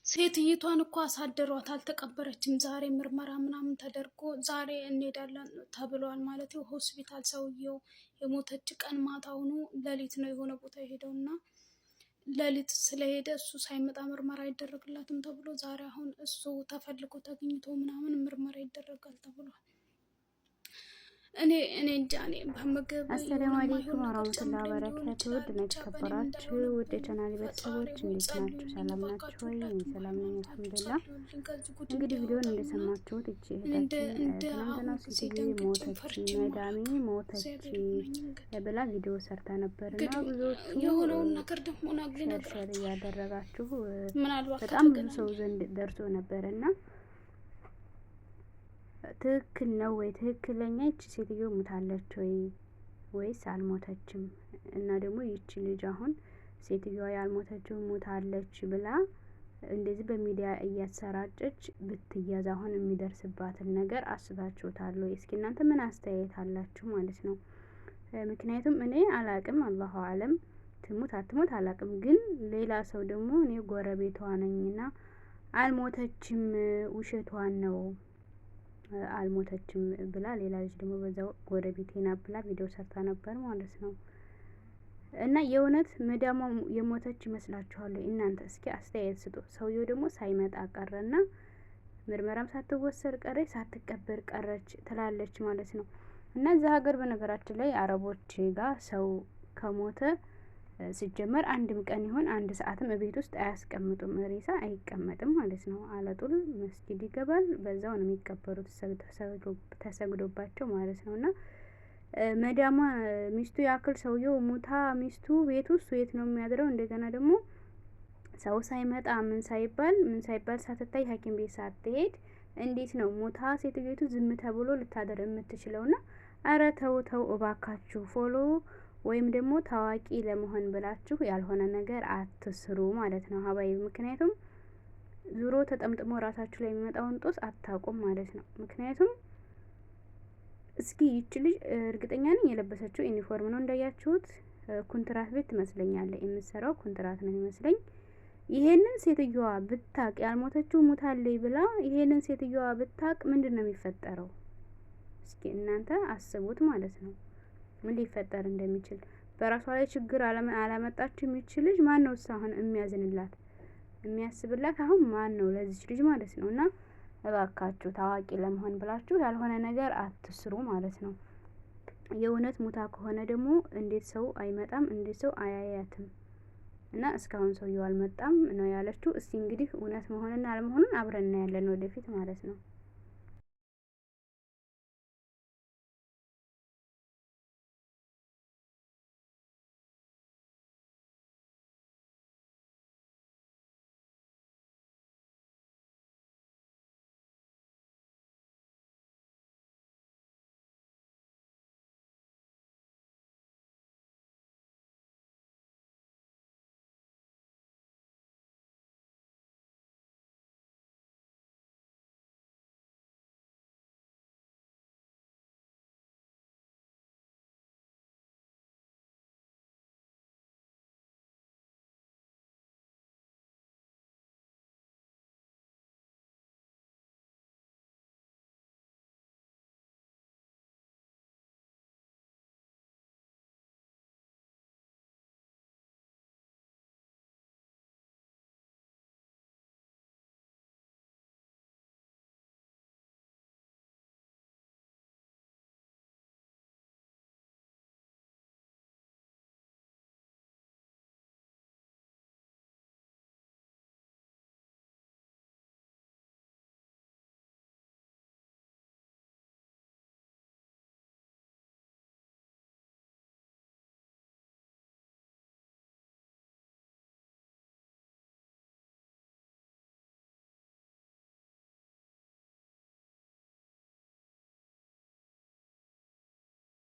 ሴትይቷን እኮ አሳደሯት፣ አልተቀበረችም። ዛሬ ምርመራ ምናምን ተደርጎ ዛሬ እንሄዳለን ተብሏል ማለት ነው። ሆስፒታል ሰውየው የሞተች ቀን ማታውኑ ሌሊት ነው የሆነ ቦታ የሄደው እና ሌሊት ስለሄደ እሱ ሳይመጣ ምርመራ አይደረግላትም ተብሎ ዛሬ አሁን እሱ ተፈልጎ ተገኝቶ ምናምን ምርመራ ይደረጋል ተብሏል። እኔ እንጃ እኔ በምግብ አሰላሙ አለይኩም ወራህመቱላሂ ወበረካቱ። ውድ የተከበራችሁ ውድ የቻናሌ ቤተሰቦች እንዴት ናችሁ? ሰላም ናችሁ ወይ? እኔ ሰላም ነኝ አልሐምዱሊላህ። እንግዲህ ቪዲዮን እንደሰማችሁት እቺ እህታችን ትናንትና ሴትዮ ሞተች፣ መዳሜ ሞተች ብላ ቪዲዮ ሰርታ ነበርና ብዙዎቹ የሆነውን ነገር ደግሞ ሸር እያደረጋችሁ ምናልባት በጣም ብዙ ሰው ዘንድ ደርሶ ነበርና ትክክል ነው ወይ? ትክክለኛ ይቺ ሴትዮ ሞታለች ወይ ወይስ አልሞተችም? እና ደግሞ ይቺ ልጅ አሁን ሴትዮዋ ያልሞተችው ሞታለች ብላ እንደዚህ በሚዲያ እያሰራጨች ብትያዝ አሁን የሚደርስባትን ነገር አስባችሁታል ወይ? እስኪ እናንተ ምን አስተያየት አላችሁ ማለት ነው? ምክንያቱም እኔ አላቅም፣ አላሁ አለም ትሙት አትሞት አላቅም። ግን ሌላ ሰው ደግሞ እኔ ጎረቤቷ ነኝና አልሞተችም ውሸቷን ነው አልሞተችም ብላ ሌላ ልጅ ደግሞ በዛው ጎረቤቴና ብላ ቪዲዮ ሰርታ ነበር ማለት ነው። እና የእውነት መዳሟ የሞተች ይመስላችኋል እናንተ? እስኪ አስተያየት ስጡ። ሰውየው ደግሞ ሳይመጣ ቀረና ምርመራም ሳትወሰድ ቀረች፣ ሳትቀበር ቀረች ትላለች ማለት ነው። እና እዛ ሀገር በነገራችን ላይ አረቦች ጋር ሰው ከሞተ ሲጀመር አንድም ቀን ይሁን አንድ ሰዓትም ቤት ውስጥ አያስቀምጡም፣ ሬሳ አይቀመጥም ማለት ነው። አለጡል መስጊድ ይገባል፣ በዛው ነው የሚቀበሩት ተሰግዶባቸው ማለት ነው። እና መዳሟ ሚስቱ ያክል ሰውየው ሙታ ሚስቱ ቤት ውስጥ የት ነው የሚያድረው? እንደገና ደግሞ ሰው ሳይመጣ ምን ሳይባል ሳትታይ ሐኪም ቤት ሳትሄድ እንዴት ነው ሙታ ሴትዮቱ ዝም ተብሎ ልታደር የምትችለውና? አረ ተው እባካችሁ ፎሎ ወይም ደግሞ ታዋቂ ለመሆን ብላችሁ ያልሆነ ነገር አትስሩ ማለት ነው ሀባይ። ምክንያቱም ዙሮ ተጠምጥሞ ራሳችሁ ላይ የሚመጣውን ጦስ አታውቁም ማለት ነው። ምክንያቱም እስኪ ይቺ ልጅ እርግጠኛ ነኝ የለበሰችው ዩኒፎርም ነው እንዳያችሁት፣ ኮንትራት ቤት ትመስለኛለች የምትሰራው፣ ኮንትራት ነው የሚመስለኝ። ይሄንን ሴትዮዋ ብታቅ ያልሞተችው ሙታለይ ብላ ይሄንን ሴትዮዋ ብታቅ ምንድነው የሚፈጠረው? እስኪ እናንተ አስቡት ማለት ነው። ምን ሊፈጠር እንደሚችል በራሷ ላይ ችግር አላመጣች የሚችል ልጅ ማን ነው አሁን የሚያዝንላት የሚያስብላት? አሁን ማን ነው ለዚች ልጅ ማለት ነው። እና እባካችሁ ታዋቂ ለመሆን ብላችሁ ያልሆነ ነገር አትስሩ ማለት ነው። የእውነት ሙታ ከሆነ ደግሞ እንዴት ሰው አይመጣም? እንዴት ሰው አያያትም? እና እስካሁን ሰውየው አልመጣም ነው ያለችው። እስቲ እንግዲህ እውነት መሆንና አለመሆኑን አብረን እናያለን ወደፊት ማለት ነው።